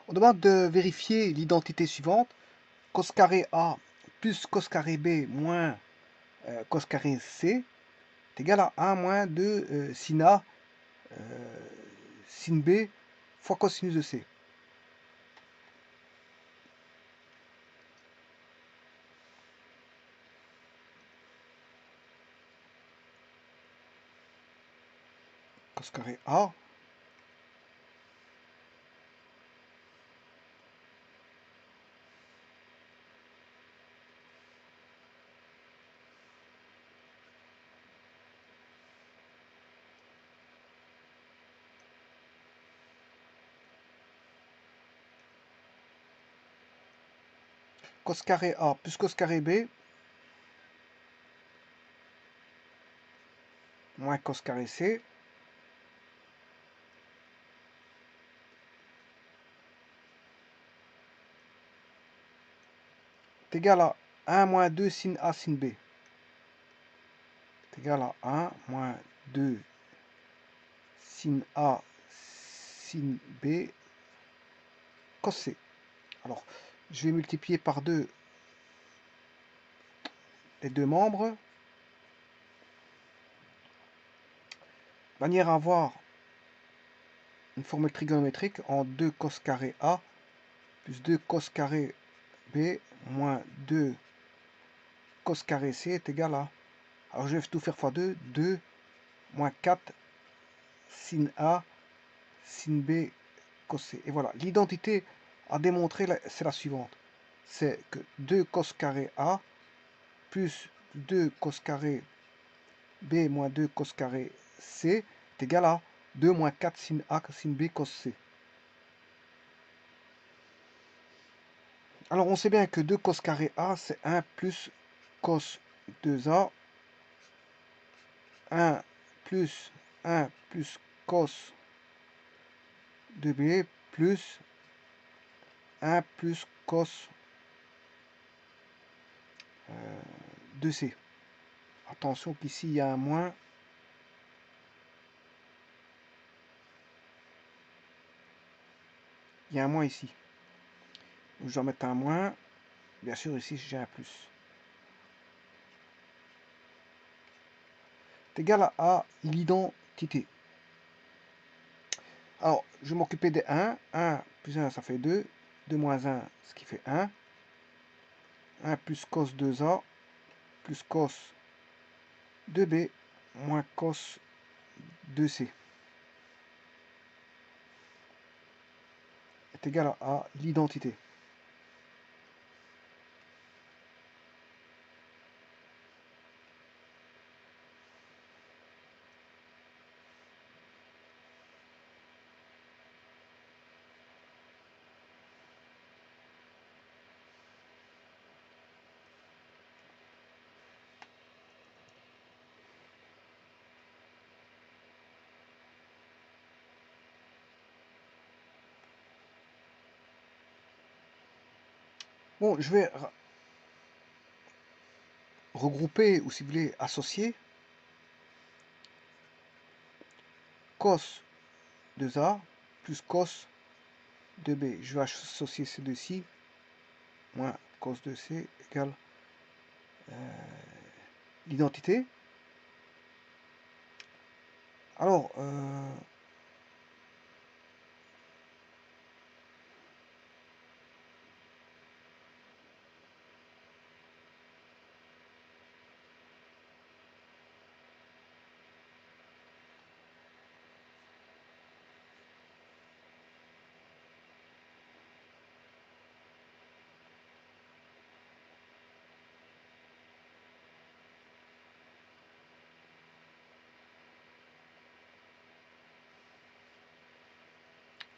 On demande de vérifier l'identité suivante. Cos carré A plus cos carré B moins cos carré C est égal à 1 moins 2 sin A sin B fois cosinus de C. Cos carré A cos carré A plus cos carré B moins cos carré C est égal à 1 moins 2 sin A sin B. Est égal à 1 moins 2 sin A sin B cos C. Alors, je vais multiplier par 2 les deux membres, de manière à avoir une formule trigonométrique en 2 cos carré A plus 2 cos carré B moins 2 cos carré C est égal à, alors je vais tout faire fois 2, 2 moins 4 sin A sin B cos C. Et voilà, l'identité à démontrer, c'est la suivante. C'est que 2 cos carré A plus 2 cos carré B moins 2 cos carré C est égal à 2 moins 4 sin A sin B cos C. Alors on sait bien que 2 cos carré A c'est 1 plus cos 2A, 1 plus 1 plus cos 2B plus 1 plus cos 2C. Attention qu'ici il y a un moins. Il y a un moins ici. Je dois mettre un moins. Bien sûr ici j'ai un plus. C'est égal à l'identité. Alors, je vais m'occuper des 1. 1 plus 1, ça fait 2. 2 moins 1, ce qui fait 1. 1 plus cos 2A plus cos 2B moins cos 2C est égal à l'identité. Bon, je vais regrouper, ou si vous voulez, associer cos 2A plus cos 2B. Je vais associer ces deux-ci, moins cos 2C égale l'identité. Alors,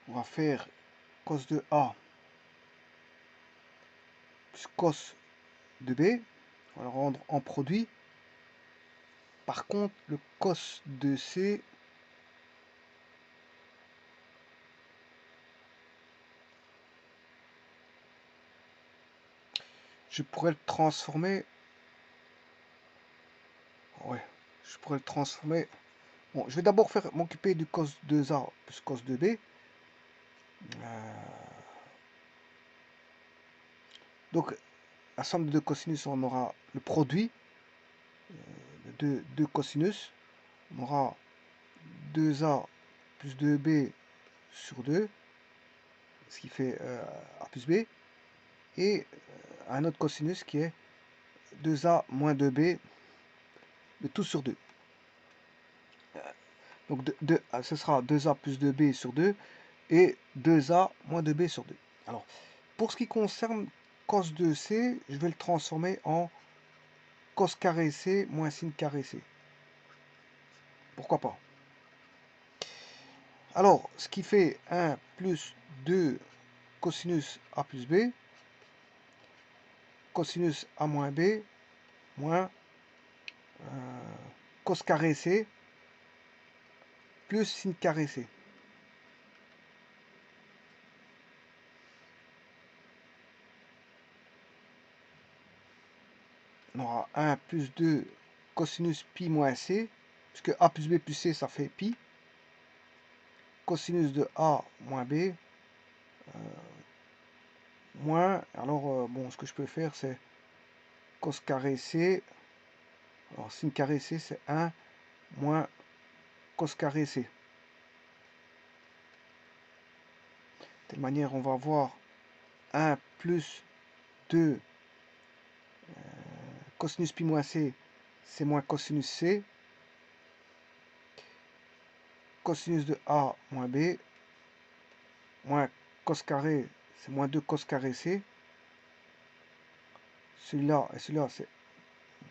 on va faire cos de A plus cos de B. On va le rendre en produit. Par contre, le cos de C, je pourrais le transformer. Ouais, je pourrais le transformer. Bon, je vais d'abord m'occuper du cos 2A plus cos 2B. Donc, la somme de deux cosinus, on aura le produit de deux cosinus. On aura 2a plus 2b sur 2, ce qui fait a plus b. Et un autre cosinus qui est 2a moins 2b, de tout sur 2. Donc ce sera 2a plus 2b sur 2 et 2a moins 2b sur 2. Alors, pour ce qui concerne cos 2c, je vais le transformer en cos carré c moins sin carré c. Pourquoi pas? Alors, ce qui fait 1 plus 2 cosinus a plus b, cosinus a moins b, moins cos carré c, plus sin carré c. On aura 1 plus 2 cosinus pi moins c, puisque a plus b plus c, ça fait pi. Cosinus de a moins b, moins, alors, bon, ce que je peux faire, c'est cos carré c, alors sin carré c, c'est 1 moins cos carré c. De telle manière, on va avoir 1 plus 2 cosinus pi moins c, c'est moins cosinus c. Cosinus de a moins b, moins cos carré, c'est moins 2 cos carré c. Celui-là et celui-là, c'est,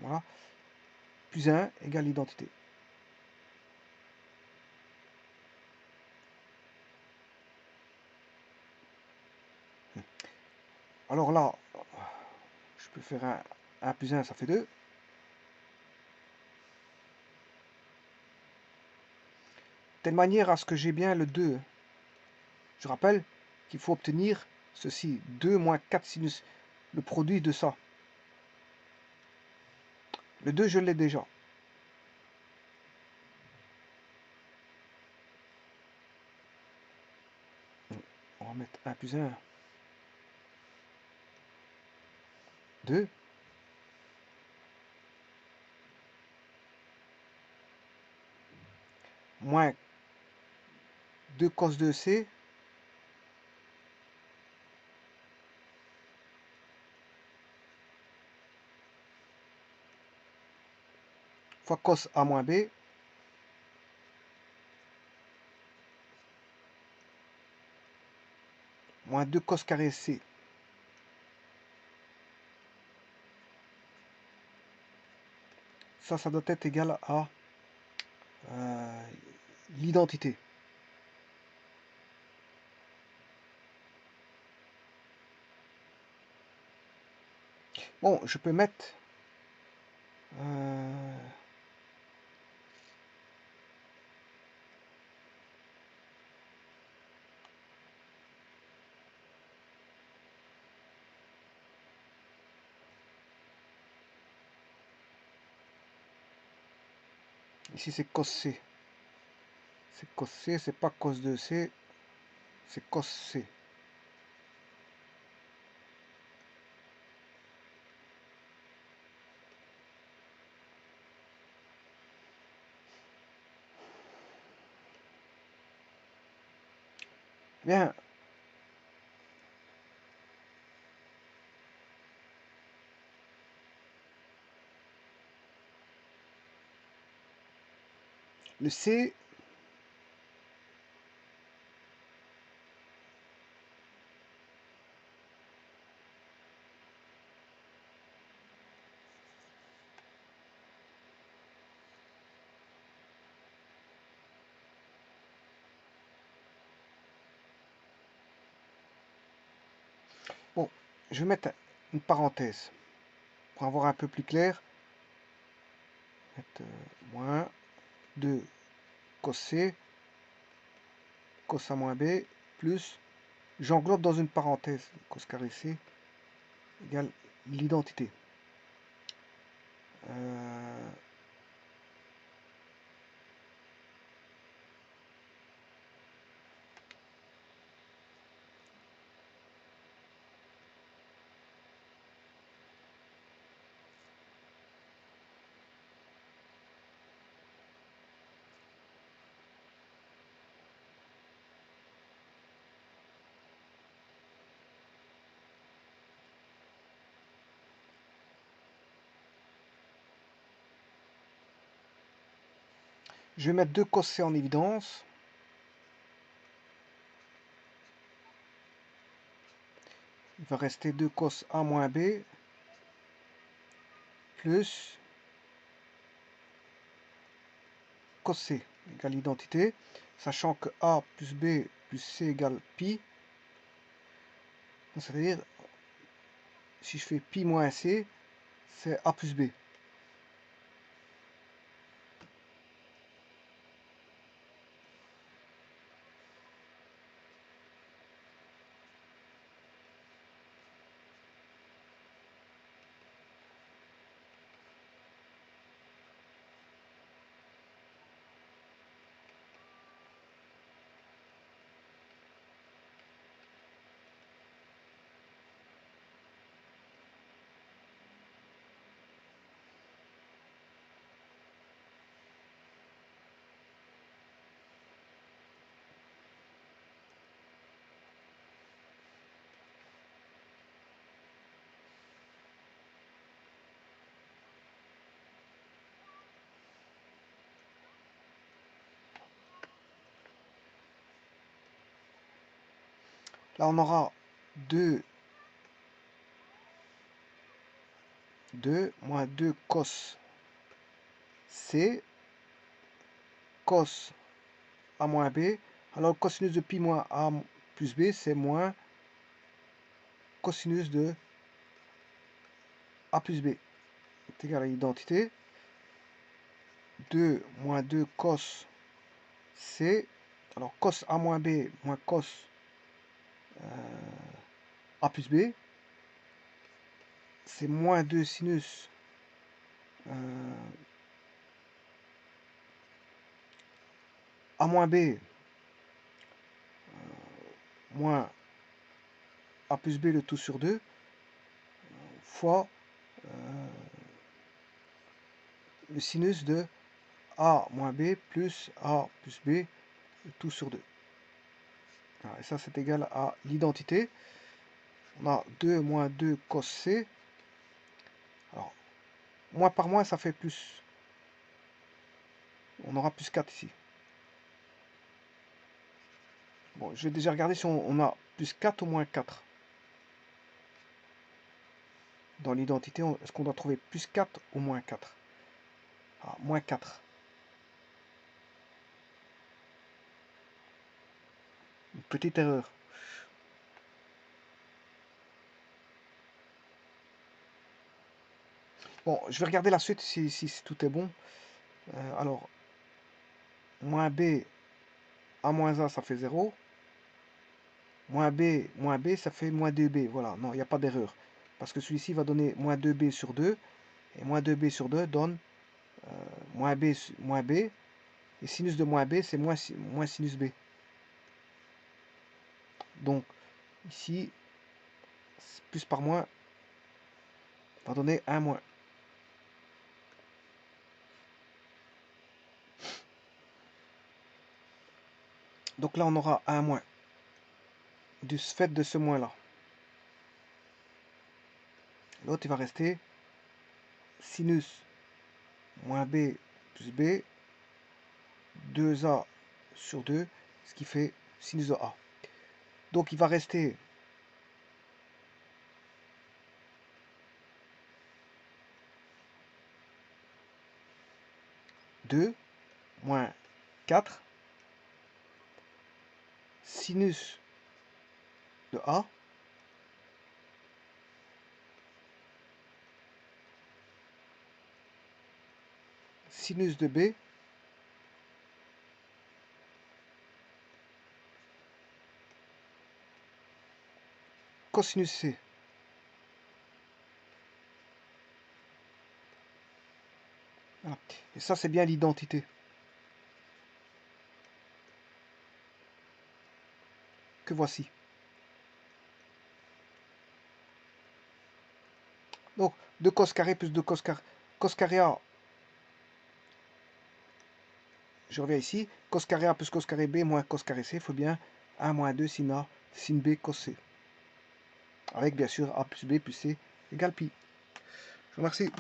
voilà, plus 1 égale l'identité. Alors là, je peux faire 1 plus 1, ça fait 2. Telle manière à ce que j'ai bien le 2. Je rappelle qu'il faut obtenir ceci, 2 moins 4 sinus, le produit de ça. Le 2, je l'ai déjà. On va mettre 1 plus 1, 2. Moins 2 cos de c, fois cos a moins b, moins 2 cos carré c. Ça doit être égal à l'identité. Bon, je peux mettre ici c'est cos c. C'est cos c, c'est pas cos de c, c'est cos c. Bien. Le c, bon, je vais mettre une parenthèse pour avoir un peu plus clair. Mettre, moins 2 cos c, cos a moins b, plus, j'englobe dans une parenthèse, cos carré c égale l'identité. Je vais mettre 2 cos C en évidence. Il va rester 2 cos A moins B plus cos C égale identité, sachant que A plus B plus C égale pi. C'est-à-dire, si je fais pi moins C, c'est A plus B. Là, on aura 2 moins 2 cos C, cos A moins B. Alors, cosinus de pi moins A plus B, c'est moins cosinus de A plus B. C'est égal à l'identité. 2 moins 2 cos C. Alors, cos A moins B moins cos A plus B. C'est moins 2 sinus A moins B moins A plus B le tout sur 2 fois le sinus de A moins B plus A plus B le tout sur 2. Voilà, et ça c'est égal à l'identité. On a 2 moins 2 cos C. Alors, moins par moins ça fait plus. On aura plus 4 ici. Bon, je vais déjà regarder si on a plus 4 ou moins 4. Dans l'identité, est-ce qu'on doit trouver plus 4 ou moins 4? Ah, moins 4. Une petite erreur. Bon, je vais regarder la suite si tout est bon. Alors, moins B, A moins A, ça fait 0. Moins B, ça fait moins 2B. Voilà, non, il n'y a pas d'erreur. Parce que celui-ci va donner moins 2B sur 2. Et moins 2B sur 2 donne moins B. Et sinus de moins B, c'est moins sinus B. Donc, ici, plus par moins va donner 1 moins. Donc là, on aura 1 moins du fait de ce moins-là. L'autre, il va rester sinus moins B plus B, 2A sur 2, ce qui fait sinus de A. Donc, il va rester deux moins 4 sinus de A sinus de B cosinus C. Voilà. Et ça, c'est bien l'identité que voici. Donc, 2 cos carré plus 2 cos carré. Cos carré A, je reviens ici. Cos carré A plus cos carré B moins cos carré C, il faut bien 1 moins 2 sin A sin B cos C. Avec bien sûr A plus B plus C égale pi. Je vous remercie.